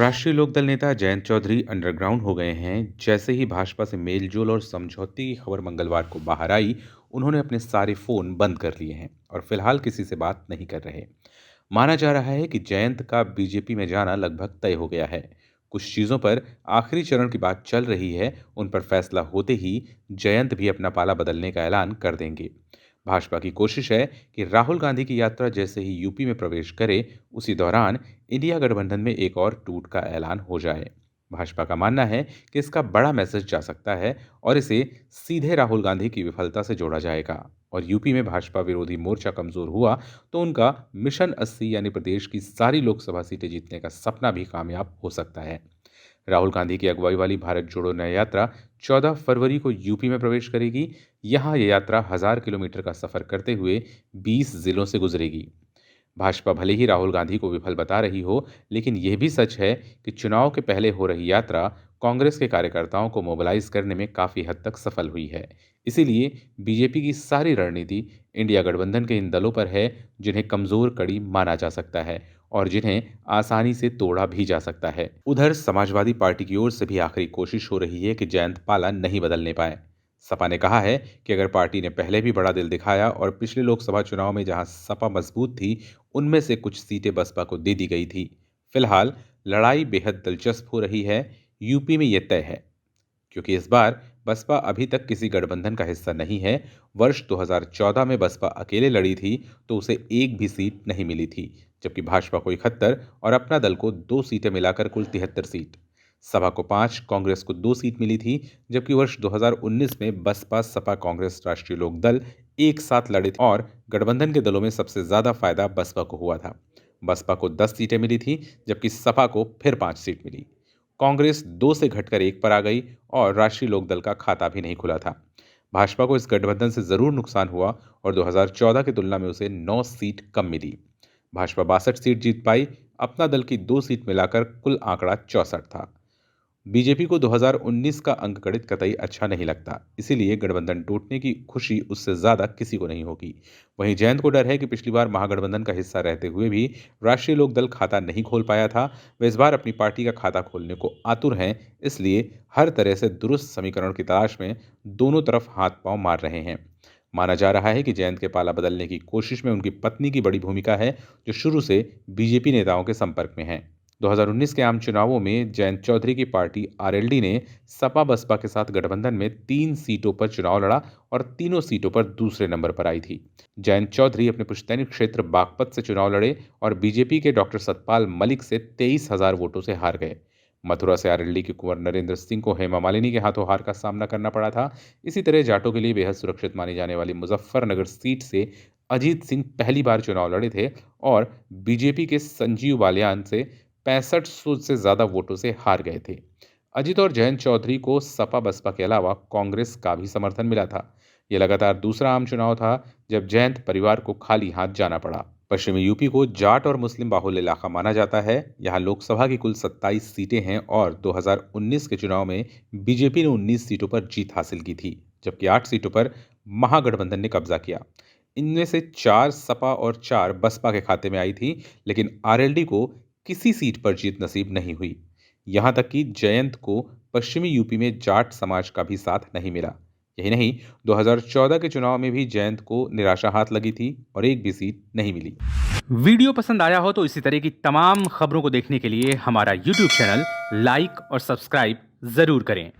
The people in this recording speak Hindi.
राष्ट्रीय लोकदल नेता जयंत चौधरी अंडरग्राउंड हो गए हैं। जैसे ही भाजपा से मेलजोल और समझौते की खबर मंगलवार को बाहर आई, उन्होंने अपने सारे फोन बंद कर लिए हैं और फिलहाल किसी से बात नहीं कर रहे। माना जा रहा है कि जयंत का बीजेपी में जाना लगभग तय हो गया है। कुछ चीजों पर आखिरी चरण की बात चल रही है। उन पर फैसला होते ही जयंत भी अपना पाला बदलने का ऐलान कर देंगे। भाजपा की कोशिश है कि राहुल गांधी की यात्रा जैसे ही यूपी में प्रवेश करे, उसी दौरान इंडिया गठबंधन में एक और टूट का ऐलान हो जाए। भाजपा का मानना है कि इसका बड़ा मैसेज जा सकता है और इसे सीधे राहुल गांधी की विफलता से जोड़ा जाएगा। और यूपी में भाजपा विरोधी मोर्चा कमजोर हुआ तो उनका मिशन 80 यानी प्रदेश की सारी लोकसभा सीटें जीतने का सपना भी कामयाब हो सकता है। राहुल गांधी की अगुवाई वाली भारत जोड़ो न्याय यात्रा 14 फरवरी को यूपी में प्रवेश करेगी। यहां यह यात्रा 1000 किलोमीटर का सफर करते हुए 20 जिलों से गुजरेगी। भाजपा भले ही राहुल गांधी को विफल बता रही हो, लेकिन यह भी सच है कि चुनाव के पहले हो रही यात्रा कांग्रेस के कार्यकर्ताओं को मोबिलाइज करने में काफी हद तक सफल हुई है। इसीलिए बीजेपी की सारी रणनीति इंडिया गठबंधन के इन दलों पर है, जिन्हें कमजोर कड़ी माना जा सकता है और जिन्हें आसानी से तोड़ा भी जा सकता है। उधर समाजवादी पार्टी की ओर से भी आखिरी कोशिश हो रही है कि जयंत पाला नहीं बदलने पाए। सपा ने कहा है कि अगर पार्टी ने पहले भी बड़ा दिल दिखाया और पिछले लोकसभा चुनाव में जहां सपा मजबूत थी, उनमें से कुछ सीटें बसपा को दे दी गई थी। फिलहाल लड़ाई बेहद दिलचस्प हो रही है। यूपी में यह तय है, क्योंकि इस बार बसपा अभी तक किसी गठबंधन का हिस्सा नहीं है। वर्ष 2014 में बसपा अकेले लड़ी थी तो उसे एक भी सीट नहीं मिली थी, जबकि भाजपा को 71 और अपना दल को 2 सीटें मिलाकर कुल 73 सीट। सपा को 5, कांग्रेस को 2 सीट मिली थी, जबकि वर्ष 2019 में बसपा, सपा, कांग्रेस, राष्ट्रीय लोकदल एक साथ लड़े थे और गठबंधन के दलों में सबसे ज्यादा फायदा बसपा को हुआ था। बसपा को 10 सीटें मिली थी, जबकि सपा को फिर 5 सीट मिली। कांग्रेस 2 से घटकर 1 पर आ गई और राष्ट्रीय लोकदल का खाता भी नहीं खुला था। भाजपा को इस गठबंधन से जरूर नुकसान हुआ और 2014 की तुलना में उसे 9 सीट कम मिली। भाजपा 62 सीट जीत पाई। अपना दल की 2 सीट मिलाकर कुल आंकड़ा 64 था। बीजेपी को 2019 का अंकगणित कतई अच्छा नहीं लगता, इसीलिए गठबंधन टूटने की खुशी उससे ज्यादा किसी को नहीं होगी। वहीं जयंत को डर है कि पिछली बार महागठबंधन का हिस्सा रहते हुए भी राष्ट्रीय लोकदल खाता नहीं खोल पाया था। वे इस बार अपनी पार्टी का खाता खोलने को आतुर हैं, इसलिए हर तरह से दुरुस्त समीकरण की तलाश में दोनों तरफ हाथ पांव मार रहे हैं। माना जा रहा है कि जयंत के पाला बदलने की कोशिश में उनकी पत्नी की बड़ी भूमिका है, जो शुरू से बीजेपी नेताओं के संपर्क में है। 2019 के आम चुनावों में जयंत चौधरी की पार्टी आरएलडी ने सपा बसपा के साथ गठबंधन में 3 सीटों पर चुनाव लड़ा और तीनों सीटों पर दूसरे नंबर पर आई थी। जयंत चौधरी अपने पुश्तैनी क्षेत्र बागपत से चुनाव लड़े और बीजेपी के डॉक्टर सतपाल मलिक से 23,000 वोटों से हार गए। मथुरा से आरएलडी के कुंवर नरेंद्र सिंह को हेमा मालिनी के हाथों हार का सामना करना पड़ा था। इसी तरह जाटों के लिए बेहद सुरक्षित मानी जाने वाली मुजफ्फरनगर सीट से अजीत सिंह पहली बार चुनाव लड़े थे और बीजेपी के संजीव बालियान से 6500 से ज्यादा वोटों से हार गए थे। अजित और जयंत चौधरी को सपा बसपा के अलावा कांग्रेस का भी समर्थन मिला था। यह लगातार दूसरा आम चुनाव था जब जयंत परिवार को खाली हाथ जाना पड़ा। पश्चिमी यूपी को जाट और मुस्लिम बाहुल्य इलाका माना जाता है। यहाँ लोकसभा की कुल 27 सीटें हैं और 2019 के चुनाव में बीजेपी ने 19 सीटों पर जीत हासिल की थी, जबकि 8 सीटों पर महागठबंधन ने कब्जा किया। इनमें से 4 सपा और 4 बसपा के खाते में आई थी, लेकिन आरएलडी को किसी सीट पर जीत नसीब नहीं हुई। यहां तक कि जयंत को पश्चिमी यूपी में जाट समाज का भी साथ नहीं मिला। यही नहीं, 2014 के चुनाव में भी जयंत को निराशा हाथ लगी थी और एक भी सीट नहीं मिली। वीडियो पसंद आया हो तो इसी तरह की तमाम खबरों को देखने के लिए हमारा YouTube चैनल लाइक और सब्सक्राइब जरूर करें।